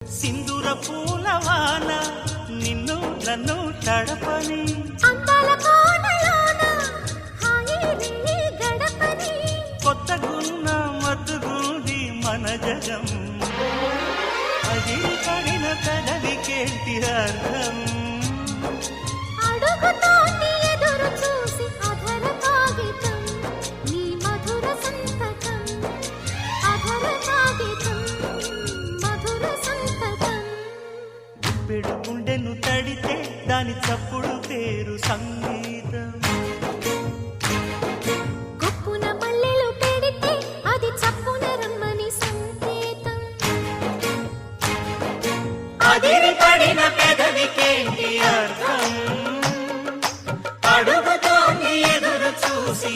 సింధూర పూలవాన నిన్ను నన్ను తడపని అందాల కోనలోన హాయిని గడపని కొత్తగున్న మత్తుగుంది మన జగం అది పడిన పెదవికేంటి అర్థం అడుగుతోంది ఎదురు చూసి అధర కాగితం నీ మధుర సంతకం అధర కాగితం మధుర సంతకం పెడు గుండెను తడితే దాని చప్పుడు పేరు సంగీతం కొప్పున మల్లెలు పెడితే అది చప్పున రమ్మని సంకేతం అదిరి పడిన పెదవికేంటి అర్థం అడుగుతోంది ఎదురు చూసి